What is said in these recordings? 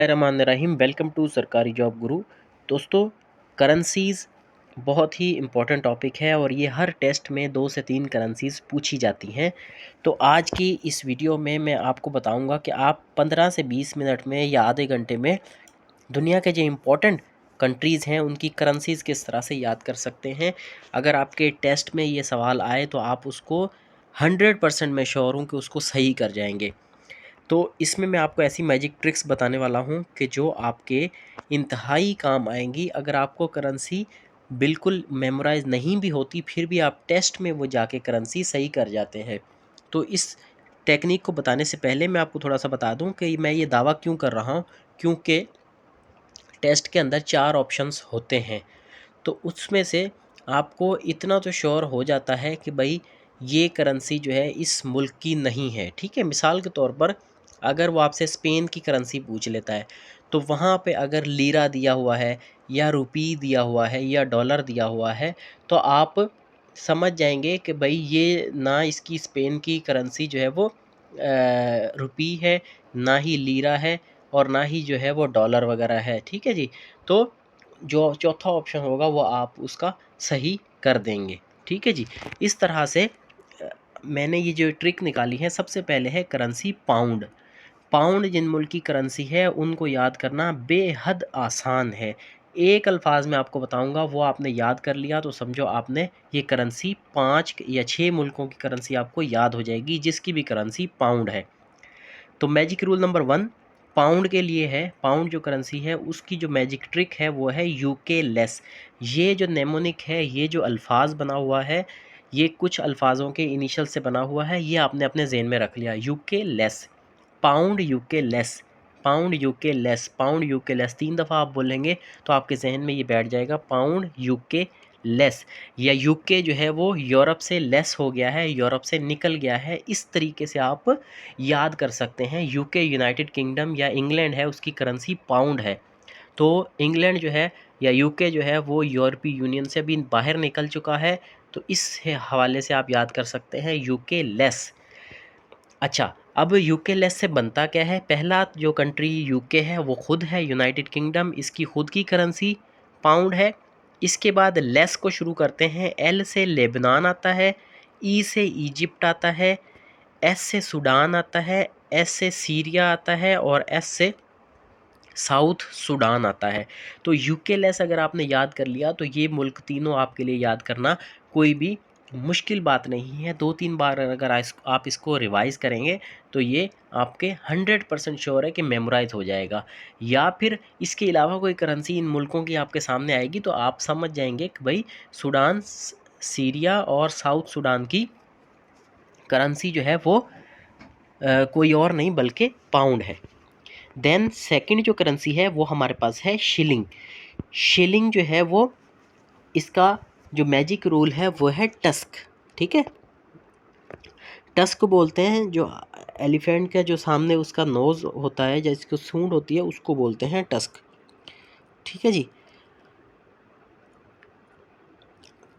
Rahman welcome to सरकारी job गुरु। दोस्तों, currencies बहुत ही इम्पोर्टेंट टॉपिक है और ये हर टेस्ट में 2 से 3 करेंसीज़ पूछी जाती हैं। तो आज की इस वीडियो में मैं आपको बताऊंगा कि आप 15 से 20 मिनट में या आधे घंटे में दुनिया के जो इम्पोर्टेंट कंट्रीज़ हैं उनकी करेंसीज़ किस तरह से याद कर सकते हैं। अगर आपके टेस्ट में ये सवाल आए तो आप उसको 100% मैं श्योर हूँ कि उसको सही कर जाएंगे। तो इसमें मैं आपको ऐसी मैजिक ट्रिक्स बताने वाला हूँ कि जो आपके इंतहाई काम आएंगी। अगर आपको करेंसी बिल्कुल मेमोराइज नहीं भी होती फिर भी आप टेस्ट में वो जाके करेंसी सही कर जाते हैं। तो इस टेक्निक को बताने से पहले मैं आपको थोड़ा सा बता दूं कि मैं ये दावा क्यों कर रहा हूँ, क्योंकि टेस्ट के अंदर 4 ऑप्शंस होते हैं। तो उसमें से आपको इतना तो श्योर हो जाता है कि भाई ये करेंसी जो है इस मुल्क की नहीं है। ठीक है, मिसाल के तौर पर अगर वो आपसे स्पेन की करेंसी पूछ लेता है तो वहाँ पे अगर लीरा दिया हुआ है या रुपी दिया हुआ है या डॉलर दिया हुआ है तो आप समझ जाएंगे कि भाई ये ना इसकी स्पेन की करेंसी जो है वो रुपी है, ना ही लीरा है और ना ही जो है वो डॉलर वगैरह है। ठीक है जी। तो जो चौथा ऑप्शन होगा वो आप उसका सही कर देंगे। ठीक है जी। इस तरह से मैंने ये जो ट्रिक निकाली है, सबसे पहले है करेंसी पाउंड। पाउंड जिन मुल्क की करेंसी है उनको याद करना बेहद आसान है। एक अल्फाज में आपको बताऊंगा, वो आपने याद कर लिया तो समझो आपने ये करेंसी 5 या 6 मुल्कों की करेंसी आपको याद हो जाएगी जिसकी भी करेंसी पाउंड है। तो मैजिक रूल नंबर 1 पाउंड के लिए है। पाउंड जो करेंसी है उसकी जो मैजिक ट्रिक है वो है यूके लेस। ये जो नेमोनिक है, ये जो अल्फाज बना हुआ है, ये कुछ अल्फाजों के इनिशियल से बना हुआ है। ये आपने अपने जहन में रख लिया, UK less, pound UK less, pound UK less, pound UK less. 3 दफ़ा आप बोलेंगे तो आपके जहन में ये बैठ जाएगा, पाउंड यूके लेस। या यूके जो है वो यूरोप से लेस हो गया है, यूरोप से निकल गया है। इस तरीके से आप याद कर सकते हैं। यूके यूनाइटेड किंगडम या इंग्लैंड है, उसकी करेंसी पाउंड है। तो इंग्लैंड जो है या यूके जो है वो यूरोपीय यूनियन से अभी बाहर निकल चुका है। तो इस हवाले से आप याद कर सकते हैं यूके लेस। अच्छा, अब यूके लेस से बनता क्या है। पहला जो कंट्री यूके है वो खुद है यूनाइटेड किंगडम, इसकी खुद की करेंसी पाउंड है। इसके बाद लेस को शुरू करते हैं। एल से लेबनान आता है, ई से इजिप्ट आता है, एस से सूडान आता है, एस से सीरिया आता है और एस से साउथ सूडान आता है। तो यूके लेस अगर आपने याद कर लिया तो ये मुल्क तीनों आपके लिए याद करना कोई भी मुश्किल बात नहीं है। 2-3 बार अगर आप इसको रिवाइज़ करेंगे तो ये आपके 100% श्योर है कि मेमोराइज हो जाएगा। या फिर इसके अलावा कोई करेंसी इन मुल्कों की आपके सामने आएगी तो आप समझ जाएंगे कि भाई सूडान, सीरिया और साउथ सूडान की करेंसी जो है वो कोई और नहीं बल्कि पाउंड है। देन सेकंड जो करेंसी है वो हमारे पास है शिलिंग। शिलिंग जो है वो, इसका जो मैजिक रूल है वो है टस्क। ठीक है, टस्क बोलते हैं जो एलिफेंट का जो सामने उसका नोज़ होता है, जिसको सूंड होती है, उसको बोलते हैं टस्क। ठीक है जी।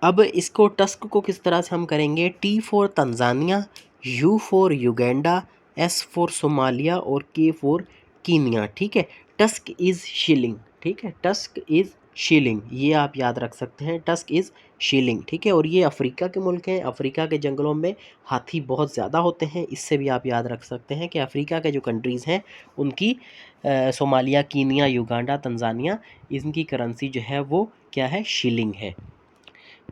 अब इसको टस्क को किस तरह से हम करेंगे। T for Tanzania, you for Uganda, S for Somalia और के फॉर कीनिया। ठीक है, टस्क इज़ शिलिंग। ठीक है, टस्क इज़ शिलिंग, ये आप याद रख सकते हैं, टस्क इज़ शिलिंग। ठीक है, और ये अफ्रीका के मुल्क हैं। अफ्रीका के जंगलों में हाथी बहुत ज़्यादा होते हैं, इससे भी आप याद रख सकते हैं कि अफ्रीका के जो कंट्रीज़ हैं उनकी सोमालिया, कीनिया, युगांडा, तंजानिया, इनकी करेंसी जो है वो क्या है, शिलिंग है।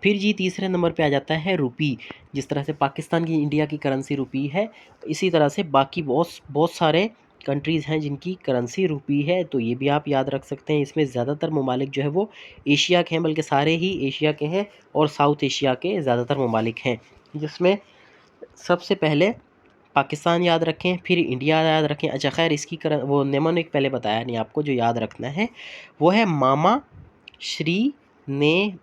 फिर जी तीसरे नंबर पे आ जाता है रुपी। जिस तरह से पाकिस्तान की, इंडिया की करेंसी रुपी है, इसी तरह से बाकी बहुत सारे कंट्रीज़ हैं जिनकी करेंसी रुपी है। तो ये भी आप याद रख सकते हैं। इसमें ज़्यादातर ममालिक जो है वो एशिया के हैं, बल्कि सारे ही एशिया के हैं और साउथ एशिया के ज़्यादातर ममालिक हैं। जिसमें सबसे पहले पाकिस्तान याद रखें, फिर इंडिया याद रखें। अच्छा खैर, इसकी वो नेमोनिक पहले बताया नहीं आपको, जो याद रखना है वो है मामा श्री ने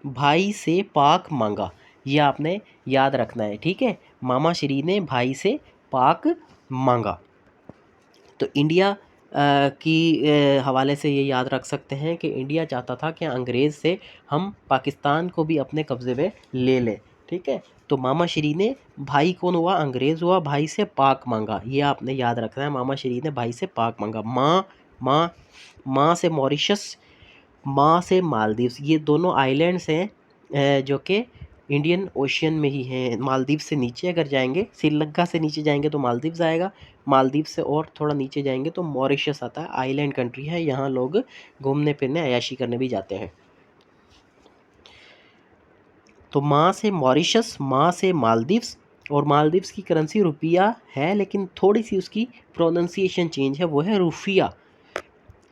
भाई से पाक मांगा। ये आपने याद रखना है। ठीक है, मामा श्री ने भाई से पाक मांगा। तो इंडिया की हवाले से ये याद रख सकते हैं कि इंडिया चाहता था कि अंग्रेज़ से हम पाकिस्तान को भी अपने कब्ज़े में ले लें। ठीक है, तो मामा श्री ने भाई कौन हुआ, अंग्रेज हुआ, भाई से पाक मांगा, ये आपने याद रखना है। मामा श्री ने भाई से पाक मांगा। माँ माँ माँ से मॉरिशस, माँ से मालदीव्स, ये दोनों आइलैंड्स हैं जो कि इंडियन ओशियन में ही हैं। मालदीव से नीचे अगर जाएंगे, श्रीलंका से नीचे जाएंगे तो मालदीव्स आएगा, मालदीव से और थोड़ा नीचे जाएंगे तो मॉरिशस आता है। आइलैंड कंट्री है, यहाँ लोग घूमने फिरने अयाशी करने भी जाते हैं। तो माँ से मॉरिशस, माँ से मालदीव्स, और मालदीव्स की करेंसी रुपया है, लेकिन थोड़ी सी उसकी प्रोनाउंसिएशन चेंज है, वो है रुफिया।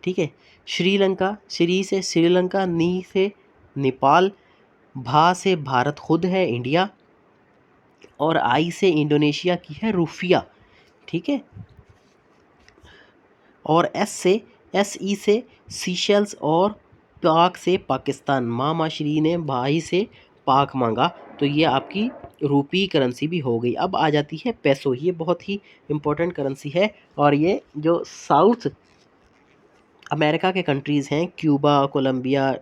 ठीक है। श्रीलंका, श्री से श्रीलंका, नी से नेपाल, भा से भारत खुद है इंडिया, और आई से इंडोनेशिया की है रुफिया। ठीक है। और एस ई से सीशेल्स, और पाक से पाकिस्तान। मामा श्री ने भाई से पाक मांगा, तो ये आपकी रूपी करेंसी भी हो गई। अब आ जाती है पैसो, ये बहुत ही इम्पोर्टेंट करेंसी है, और ये जो साउथ अमेरिका के कंट्रीज़ हैं, क्यूबा, कोलंबिया,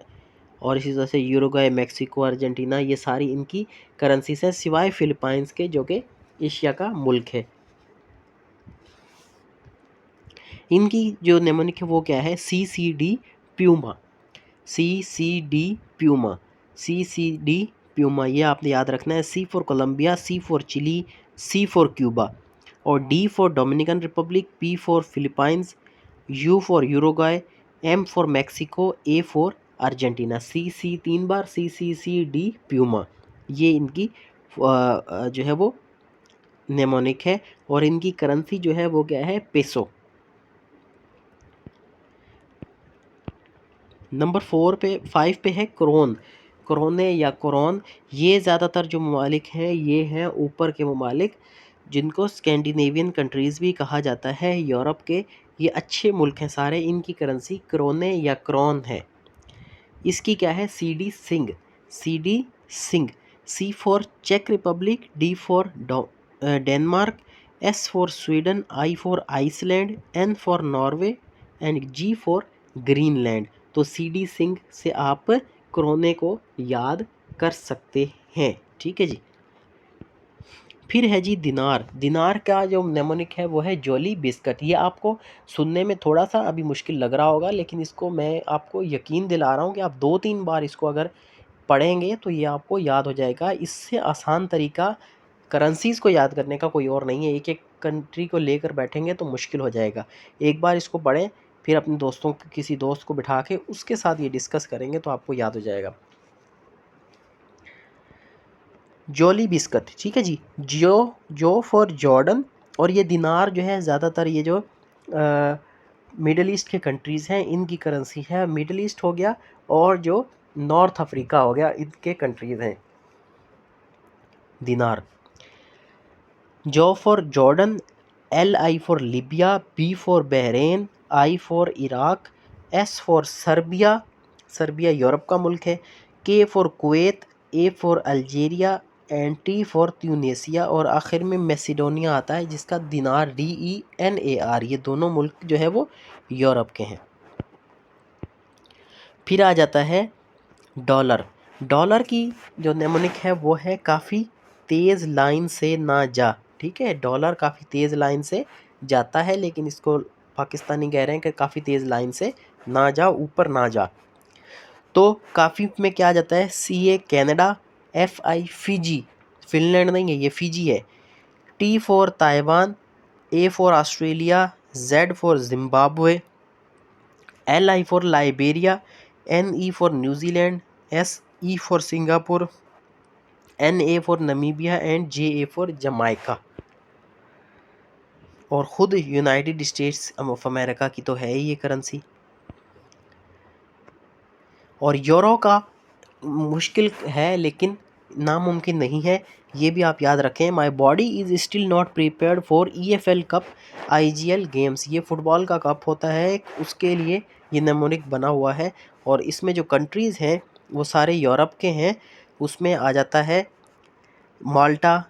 और इसी तरह से यूरुग्वे, मैक्सिको, अर्जेंटीना, ये सारी इनकी करेंसीज हैं, सिवाय फिलीपाइंस के जो कि एशिया का मुल्क है। इनकी जो नेमोनिक है वो क्या है, CCD puma, CCD puma, CCD puma, ये आपने याद रखना है। C for Colombia, C for Chile, C for Cuba, और D for Dominican Republic, P for Philippines, U for Uruguay, M for Mexico, A for Argentina. CC 3 बार, CCCD puma, ये इनकी जो है वो नेमोनिक है। और इनकी करेंसी जो है वो क्या है, पेसो। नंबर 5 पे है क्रोन, क्रोने या क्रोन। ये ज़्यादातर जो ममालिक हैं ये हैं ऊपर के ममालिक, जिनको स्कैंडिनेवियन कंट्रीज़ भी कहा जाता है, यूरोप के। ये अच्छे मुल्क हैं सारे, इनकी करेंसी क्रोने या क्रोन है। इसकी क्या है, CD sing, CD sing. C for चेक Republic, D for Denmark, S for Sweden, I for Iceland, N for Norway, and G for Greenland. तो CD सिंग से आप क्रोने को याद कर सकते हैं। ठीक है जी। फिर है जी दिनार। दिनार का जो नेमोनिक है वो है जॉली बिस्कट। ये आपको सुनने में थोड़ा सा अभी मुश्किल लग रहा होगा, लेकिन इसको मैं आपको यकीन दिला रहा हूँ कि आप 2-3 बार इसको अगर पढ़ेंगे तो ये आपको याद हो जाएगा। इससे आसान तरीका करेंसीज़ को याद करने का कोई और नहीं है। एक एक कंट्री को लेकर बैठेंगे तो मुश्किल हो जाएगा। एक बार इसको पढ़ें, फिर अपने दोस्तों, किसी दोस्त को बिठा के उसके साथ ये डिस्कस करेंगे तो आपको याद हो जाएगा। जॉली बिस्कट, ठीक है जी। जो फॉर जॉर्डन, और ये दिनार जो है ज़्यादातर ये जो मिडल ईस्ट के कंट्रीज़ हैं इनकी करेंसी है। मिडल ईस्ट हो गया, और जो नॉर्थ अफ्रीका हो गया, इनके कंट्रीज़ हैं दिनार। जो for Jordan, LI for Libya, B for Bahrain, I for Iraq, S for Serbia, Serbia Europe का मुल्क है, K for Kuwait, A for Algeria, and T for Tunisia, और आखिर में मैसिडोनिया आता है जिसका दिनार DENAR। ये दोनों मुल्क जो है वो यूरोप के हैं। फिर आ जाता है डॉलर। डॉलर की जो नेमोनिक है वो है काफ़ी तेज़ लाइन से ना जा। ठीक है, डॉलर काफ़ी तेज़ लाइन से जाता है, लेकिन इसको पाकिस्तानी कह रहे हैं कि काफ़ी तेज़ लाइन से ना जा, ऊपर ना जा। तो काफ़ी में क्या आ जाता है, CA Canada, FI Fiji, Finland नहीं है ये, फिजी है, T for Taiwan, A for Australia, Z for Zimbabwe, LI for Liberia, NE for New Zealand, SE for Singapore, NA for Namibia, and JA for Jamaica. और ख़ुद United states of America की तो है ही ये करेंसी। और euro का मुश्किल है लेकिन नामुमकिन नहीं है, ये भी आप याद रखें। My body is still not prepared for EFL cup IGL games. ये फ़ुटबॉल का कप होता है, उसके लिए ये नेमोनिक बना हुआ है। और इसमें जो कंट्रीज़ हैं वो सारे यूरोप के हैं। उसमें आ जाता है माल्टा,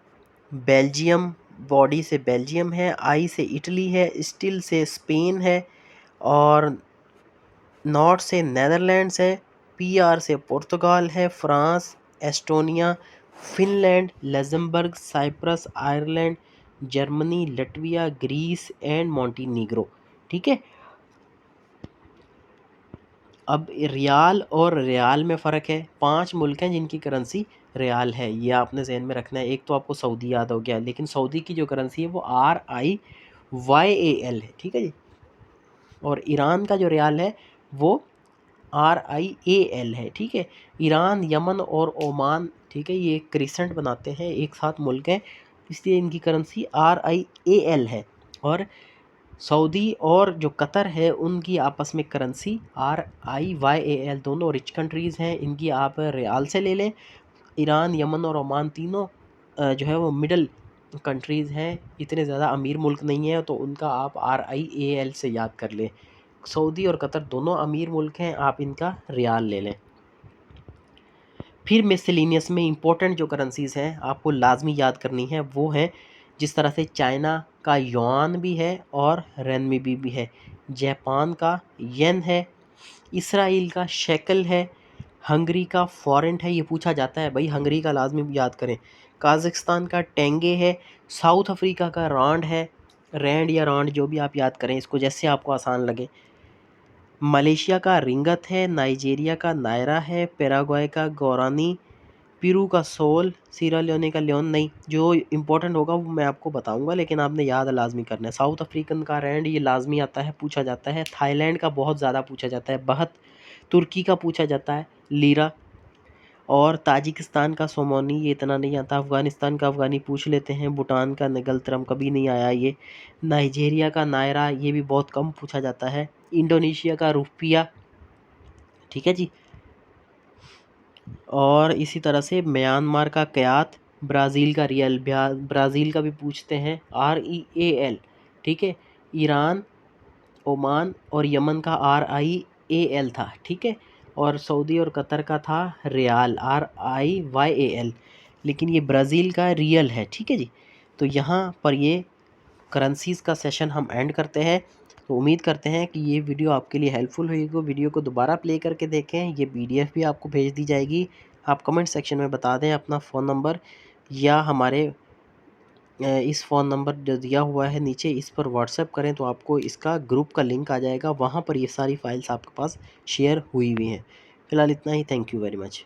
बेल्जियम, बॉडी से बेल्जियम है, आई से इटली है, स्टिल से स्पेन है, और नॉर्थ से नेदरलैंड्स है, PR से पुर्तगाल है, France, Estonia, Finland, Luxembourg, Cyprus, Ireland, Germany, Latvia, Greece and Montenegro. ठीक है। अब रियाल और रियाल में फ़र्क है। 5 मुल्क हैं जिनकी करेंसी रियाल है, ये आपने ज़हन में रखना है। एक तो आपको सऊदी याद हो गया, लेकिन सऊदी की जो करेंसी है वो RIYAL है। ठीक है जी। और ईरान का जो रियाल है वो RIAL है। ठीक है। ईरान, यमन और ओमान, ठीक है, ये एक क्रिसेंट बनाते हैं, एक साथ मुल्क हैं, इसलिए इनकी करेंसी RIAL है। और सऊदी और जो कतर है उनकी आपस में करेंसी RIYAL, दोनों रिच कंट्रीज़ हैं, इनकी आप रियाल से ले लें। ईरान, यमन और ओमान तीनों जो है वो मिडल कंट्रीज़ हैं, इतने ज़्यादा अमीर मुल्क नहीं है, तो उनका आप RIAL से याद कर लें। सऊदी और कतर दोनों अमीर मुल्क हैं, आप इनका रियाल ले लें। फिर मिसलिनियस में इंपॉर्टेंट जो करेंसीज़ हैं आपको लाजमी याद करनी है वो है, जिस तरह से चाइना का युआन भी है और रेनमिबी भी है, जापान का येन है, इसराइल का शेकल है, हंगरी का फॉरेंट है, ये पूछा जाता है भाई, हंगरी का लाजमी याद करें। काज़ाकिस्तान का टेंगे है, साउथ अफ्रीका का रांड है, रैंड या रांड जो भी आप याद करें इसको, जैसे आपको आसान लगे। मलेशिया का रिंगत है, नाइजीरिया का नायरा है, पैराग्वे का गौरानी, पेरू का सोल, सीरा लियोने का लियोन नहीं, जो इंपॉर्टेंट होगा वो मैं आपको बताऊंगा, लेकिन आपने याद लाजमी करना है। साउथ अफ्रीकन का रैंड, ये लाजमी आता है, पूछा जाता है। थाईलैंड का बहुत ज़्यादा पूछा जाता है, बहत। तुर्की का पूछा जाता है, लीरा। और ताजिकिस्तान का सोमोनी, ये इतना नहीं आता। अफ़गानिस्तान का अफ़गानी पूछ लेते हैं। भूटान का नगलतरम कभी नहीं आया ये। नाइजीरिया का नायरा, ये भी बहुत कम पूछा जाता है। इंडोनेशिया का रुपया, ठीक है जी। और इसी तरह से म्यांमार का क्यात, ब्राज़ील का रियल, ब्राज़ील का भी पूछते हैं, REAL। ठीक है। ईरान, ओमान और यमन का RIAL था। ठीक है। और सऊदी और कतर का था रियाल, RIYAL, लेकिन ये ब्राज़ील का रियल है। ठीक है जी। तो यहाँ पर ये करेंसीज़ का सेशन हम एंड करते हैं। तो उम्मीद करते हैं कि ये वीडियो आपके लिए हेल्पफुल हुई हो। वीडियो को दोबारा प्ले करके देखें, ये PDF भी आपको भेज दी जाएगी। आप कमेंट सेक्शन में बता दें अपना फ़ोन नंबर, या हमारे इस फ़ोन नंबर जो दिया हुआ है नीचे, इस पर व्हाट्सएप करें तो आपको इसका ग्रुप का लिंक आ जाएगा, वहाँ पर ये सारी फाइल्स आपके पास शेयर हुई हुई हैं। फ़िलहाल इतना ही। Thank you very much.